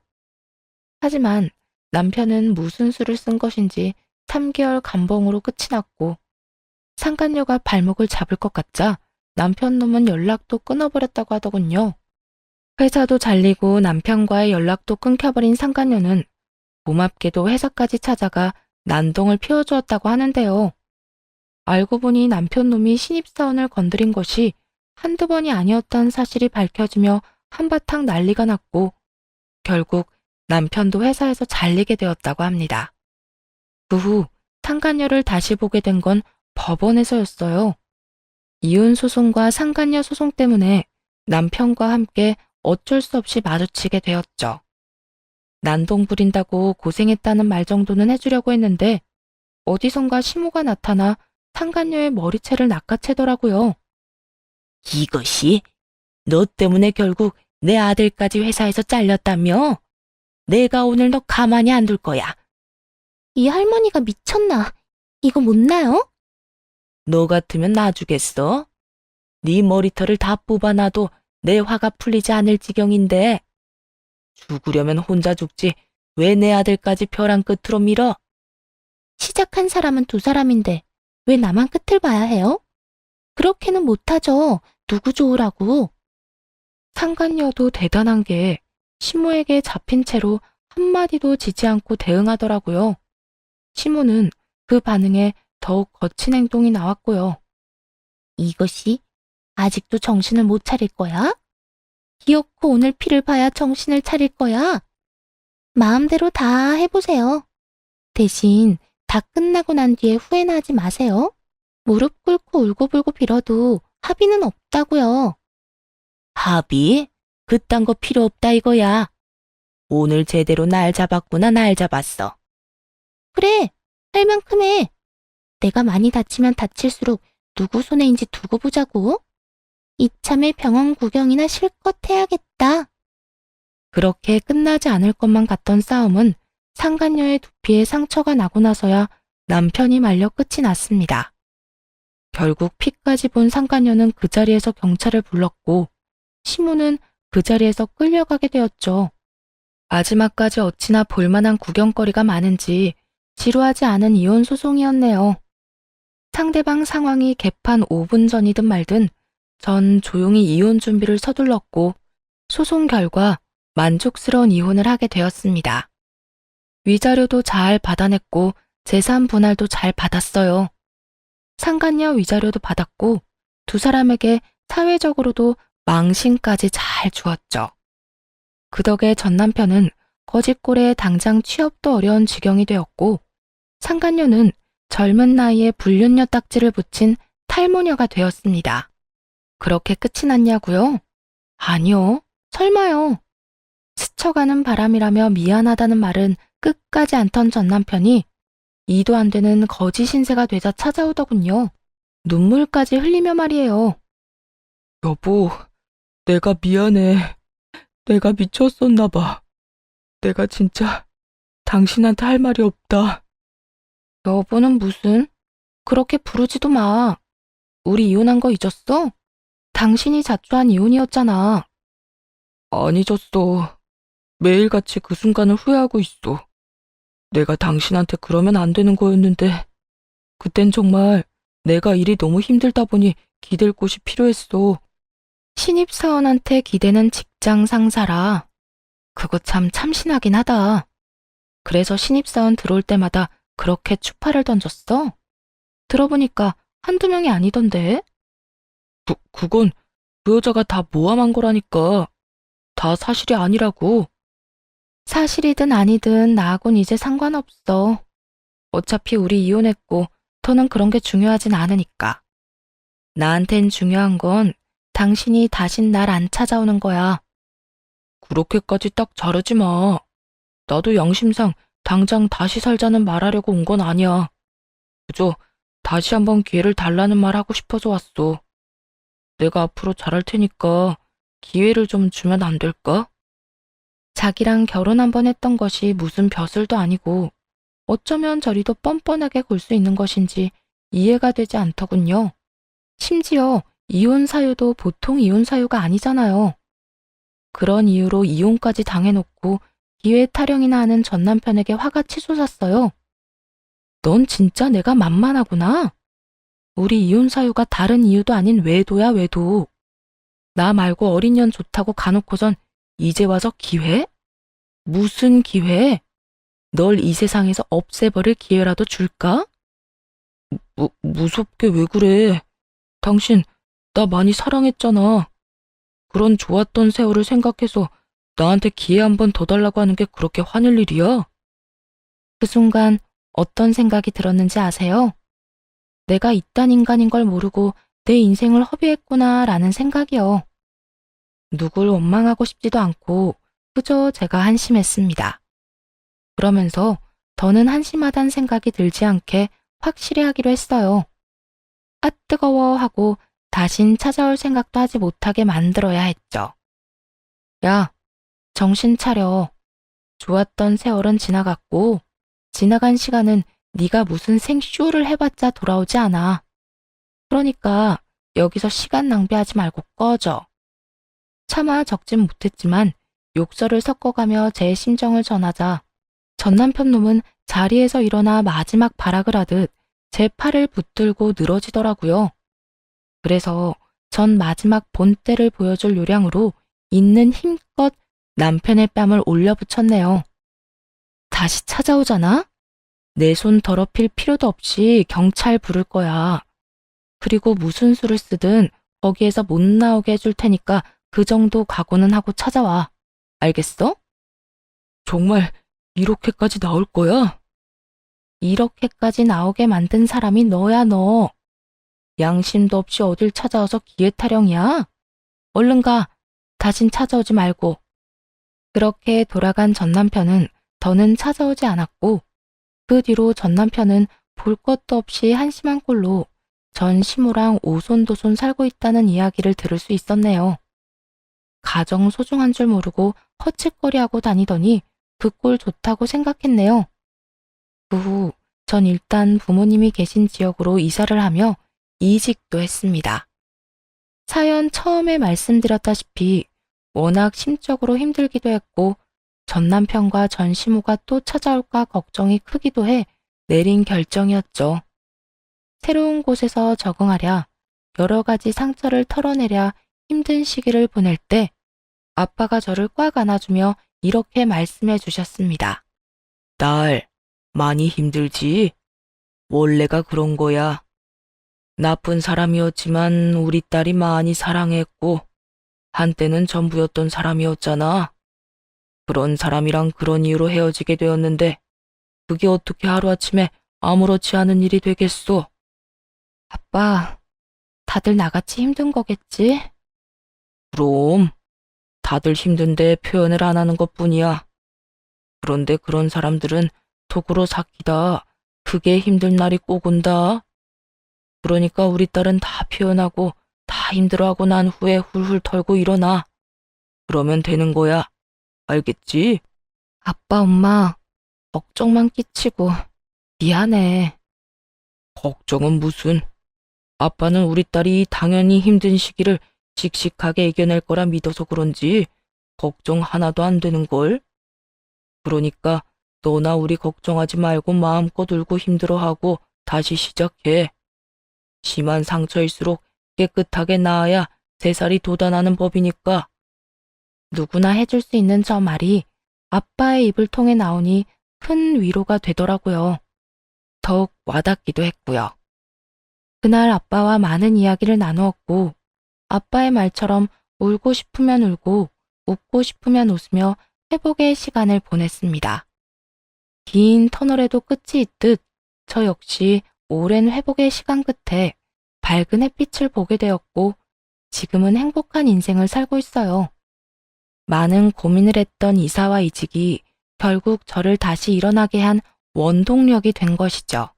하지만 남편은 무슨 수를 쓴 것인지 3개월 감봉으로 끝이 났고 상간녀가 발목을 잡을 것 같자 남편 놈은 연락도 끊어버렸다고 하더군요. 회사도 잘리고 남편과의 연락도 끊겨버린 상간녀는 고맙게도 회사까지 찾아가 난동을 피워주었다고 하는데요. 알고 보니 남편 놈이 신입사원을 건드린 것이 한두 번이 아니었다는 사실이 밝혀지며 한바탕 난리가 났고 결국 남편도 회사에서 잘리게 되었다고 합니다. 그 후 상간녀를 다시 보게 된 건 법원에서였어요. 이혼 소송과 상간녀 소송 때문에 남편과 함께 어쩔 수 없이 마주치게 되었죠. 난동 부린다고 고생했다는 말 정도는 해주려고 했는데 어디선가 시모가 나타나 상간녀의 머리채를 낚아채더라고요. 이것이? 너 때문에 결국 내 아들까지 회사에서 잘렸다며? 내가 오늘 너 가만히 안 둘 거야. 이 할머니가 미쳤나? 이거 못 나요? 너 같으면 놔주겠어? 네 머리털을 다 뽑아놔도 내 화가 풀리지 않을 지경인데. 죽으려면 혼자 죽지 왜 내 아들까지 벼랑 끝으로 밀어? 시작한 사람은 두 사람인데 왜 나만 끝을 봐야 해요? 그렇게는 못하죠. 누구 좋으라고. 상간녀도 대단한 게 시모에게 잡힌 채로 한마디도 지지 않고 대응하더라고요. 시모는 그 반응에 더욱 거친 행동이 나왔고요. 이것이 아직도 정신을 못 차릴 거야? 기어코 오늘 피를 봐야 정신을 차릴 거야? 마음대로 다 해보세요. 대신 다 끝나고 난 뒤에 후회나 하지 마세요. 무릎 꿇고 울고불고 빌어도 합의는 없다고요. 합의? 그딴 거 필요 없다 이거야. 오늘 제대로 날 잡았구나. 날 잡았어. 그래, 할 만큼 해. 내가 많이 다치면 다칠수록 누구 손해인지 두고 보자고. 이참에 병원 구경이나 실컷 해야겠다. 그렇게 끝나지 않을 것만 같던 싸움은 상간녀의 두피에 상처가 나고 나서야 남편이 말려 끝이 났습니다. 결국 피까지 본 상간녀는 그 자리에서 경찰을 불렀고 시모는 그 자리에서 끌려가게 되었죠. 마지막까지 어찌나 볼만한 구경거리가 많은지 지루하지 않은 이혼 소송이었네요. 상대방 상황이 개판 5분 전이든 말든 전 조용히 이혼 준비를 서둘렀고 소송 결과 만족스러운 이혼을 하게 되었습니다. 위자료도 잘 받아냈고 재산 분할도 잘 받았어요. 상간녀 위자료도 받았고 두 사람에게 사회적으로도 망신까지 잘 주었죠. 그 덕에 전 남편은 거짓골에 당장 취업도 어려운 지경이 되었고 상간녀는 젊은 나이에 불륜녀 딱지를 붙인 탈모녀가 되었습니다. 그렇게 끝이 났냐고요? 아니요, 설마요. 스쳐가는 바람이라며 미안하다는 말은 끝까지 안 턴 전 남편이 이도 안 되는 거짓 신세가 되자 찾아오더군요. 눈물까지 흘리며 말이에요. 여보, 내가 미안해. 내가 미쳤었나 봐. 내가 진짜 당신한테 할 말이 없다. 여보는 무슨? 그렇게 부르지도 마. 우리 이혼한 거 잊었어? 당신이 자초한 이혼이었잖아. 안 잊었어. 매일같이 그 순간을 후회하고 있어. 내가 당신한테 그러면 안 되는 거였는데 그땐 정말 내가 일이 너무 힘들다 보니 기댈 곳이 필요했어. 신입사원한테 기대는 직장 상사라. 그거 참 참신하긴 하다. 그래서 신입사원 들어올 때마다 그렇게 추파를 던졌어? 들어보니까 한두 명이 아니던데? 그건 그 여자가 다 모함한 거라니까. 다 사실이 아니라고. 사실이든 아니든 나하고는 이제 상관없어. 어차피 우리 이혼했고 더는 그런 게 중요하진 않으니까. 나한텐 중요한 건 당신이 다신 날 안 찾아오는 거야. 그렇게까지 딱 자르지 마. 나도 양심상 당장 다시 살자는 말하려고 온 건 아니야. 그저 다시 한번 기회를 달라는 말 하고 싶어서 왔어. 내가 앞으로 잘할 테니까 기회를 좀 주면 안 될까? 자기랑 결혼 한번 했던 것이 무슨 벼슬도 아니고 어쩌면 저리도 뻔뻔하게 굴 수 있는 것인지 이해가 되지 않더군요. 심지어 이혼 사유도 보통 이혼 사유가 아니잖아요. 그런 이유로 이혼까지 당해놓고 기회 타령이나 하는 전 남편에게 화가 치솟았어요. 넌 진짜 내가 만만하구나. 우리 이혼 사유가 다른 이유도 아닌 외도야, 외도. 나 말고 어린 년 좋다고 가놓고선 이제 와서 기회? 무슨 기회? 널 이 세상에서 없애버릴 기회라도 줄까? 무섭게 왜 그래? 당신 나 많이 사랑했잖아. 그런 좋았던 세월을 생각해서 나한테 기회 한 번 더 달라고 하는 게 그렇게 화낼 일이야? 그 순간 어떤 생각이 들었는지 아세요? 내가 이딴 인간인 걸 모르고 내 인생을 허비했구나라는 생각이요. 누굴 원망하고 싶지도 않고 그저 제가 한심했습니다. 그러면서 더는 한심하단 생각이 들지 않게 확실히 하기로 했어요. 아 뜨거워 하고 다신 찾아올 생각도 하지 못하게 만들어야 했죠. 야, 정신 차려. 좋았던 세월은 지나갔고 지나간 시간은 네가 무슨 생쇼를 해봤자 돌아오지 않아. 그러니까 여기서 시간 낭비하지 말고 꺼져. 차마 적진 못했지만 욕설을 섞어가며 제 심정을 전하자 전 남편 놈은 자리에서 일어나 마지막 발악을 하듯 제 팔을 붙들고 늘어지더라고요. 그래서 전 마지막 본때를 보여줄 요량으로 있는 힘껏 남편의 뺨을 올려붙였네요. 다시 찾아오잖아? 내 손 더럽힐 필요도 없이 경찰 부를 거야. 그리고 무슨 수를 쓰든 거기에서 못 나오게 해줄 테니까 그 정도 각오는 하고 찾아와. 알겠어? 정말 이렇게까지 나올 거야? 이렇게까지 나오게 만든 사람이 너야 너. 양심도 없이 어딜 찾아와서 기회 타령이야? 얼른 가. 다신 찾아오지 말고. 그렇게 돌아간 전 남편은 더는 찾아오지 않았고 그 뒤로 전 남편은 볼 것도 없이 한심한 꼴로 전 시모랑 오손도손 살고 있다는 이야기를 들을 수 있었네요. 가정 소중한 줄 모르고 헛짓거리하고 다니더니 그 꼴 좋다고 생각했네요. 그 후 전 일단 부모님이 계신 지역으로 이사를 하며 이직도 했습니다. 사연 처음에 말씀드렸다시피 워낙 심적으로 힘들기도 했고 전 남편과 전 시모가 또 찾아올까 걱정이 크기도 해 내린 결정이었죠. 새로운 곳에서 적응하랴 여러 가지 상처를 털어내랴 힘든 시기를 보낼 때 아빠가 저를 꽉 안아주며 이렇게 말씀해 주셨습니다. 딸, 많이 힘들지? 원래가 그런 거야. 나쁜 사람이었지만 우리 딸이 많이 사랑했고 한때는 전부였던 사람이었잖아. 그런 사람이랑 그런 이유로 헤어지게 되었는데 그게 어떻게 하루아침에 아무렇지 않은 일이 되겠소? 아빠, 다들 나같이 힘든 거겠지? 그럼 다들 힘든데 표현을 안 하는 것뿐이야. 그런데 그런 사람들은 속으로 삭히다 크게 힘든 날이 꼭 온다. 그러니까 우리 딸은 다 표현하고 다 힘들어하고 난 후에 훌훌 털고 일어나. 그러면 되는 거야. 알겠지? 아빠, 엄마, 걱정만 끼치고 미안해. 걱정은 무슨. 아빠는 우리 딸이 당연히 힘든 시기를 씩씩하게 이겨낼 거라 믿어서 그런지 걱정 하나도 안 되는걸. 그러니까 너나 우리 걱정하지 말고 마음껏 울고 힘들어하고 다시 시작해. 심한 상처일수록 깨끗하게 나아야 새살이 돋아나는 법이니까. 누구나 해줄 수 있는 저 말이 아빠의 입을 통해 나오니 큰 위로가 되더라고요. 더욱 와닿기도 했고요. 그날 아빠와 많은 이야기를 나누었고 아빠의 말처럼 울고 싶으면 울고 웃고 싶으면 웃으며 회복의 시간을 보냈습니다. 긴 터널에도 끝이 있듯 저 역시 오랜 회복의 시간 끝에 밝은 햇빛을 보게 되었고 지금은 행복한 인생을 살고 있어요. 많은 고민을 했던 이사와 이직이 결국 저를 다시 일어나게 한 원동력이 된 것이죠.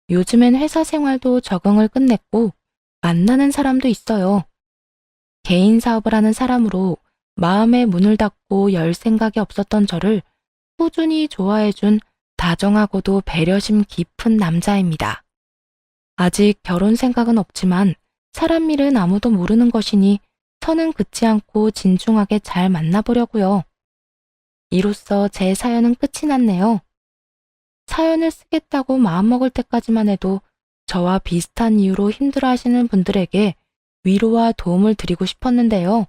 요즘엔 회사 생활도 적응을 끝냈고 만나는 사람도 있어요. 개인 사업을 하는 사람으로 마음의 문을 닫고 열 생각이 없었던 저를 꾸준히 좋아해준 다정하고도 배려심 깊은 남자입니다. 아직 결혼 생각은 없지만 사람 일은 아무도 모르는 것이니 선은 긋지 않고 진중하게 잘 만나보려고요. 이로써 제 사연은 끝이 났네요. 사연을 쓰겠다고 마음먹을 때까지만 해도 저와 비슷한 이유로 힘들어하시는 분들에게 위로와 도움을 드리고 싶었는데요.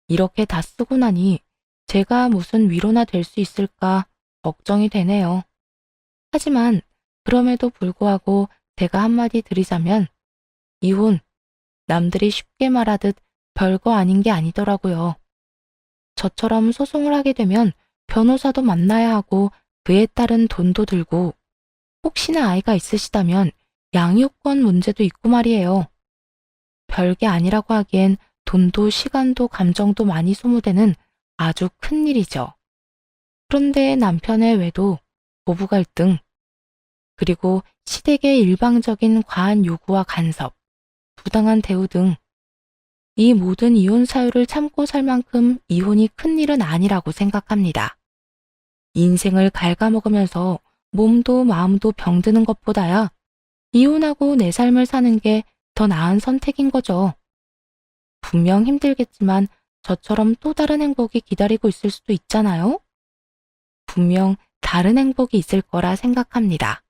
이렇게 다 쓰고 나니 제가 무슨 위로나 될 수 있을까 걱정이 되네요. 하지만 그럼에도 불구하고 제가 한마디 드리자면 이혼, 남들이 쉽게 말하듯 별거 아닌 게 아니더라고요. 저처럼 소송을 하게 되면 변호사도 만나야 하고 그에 따른 돈도 들고 혹시나 아이가 있으시다면 양육권 문제도 있고 말이에요. 별게 아니라고 하기엔 돈도 시간도 감정도 많이 소모되는 아주 큰 일이죠. 그런데 남편의 외도, 부부 갈등, 그리고 시댁의 일방적인 과한 요구와 간섭, 부당한 대우 등 이 모든 이혼 사유를 참고 살 만큼 이혼이 큰 일은 아니라고 생각합니다. 인생을 갉아먹으면서 몸도 마음도 병드는 것보다야 이혼하고 내 삶을 사는 게 더 나은 선택인 거죠. 분명 힘들겠지만 저처럼 또 다른 행복이 기다리고 있을 수도 있잖아요. 분명 다른 행복이 있을 거라 생각합니다.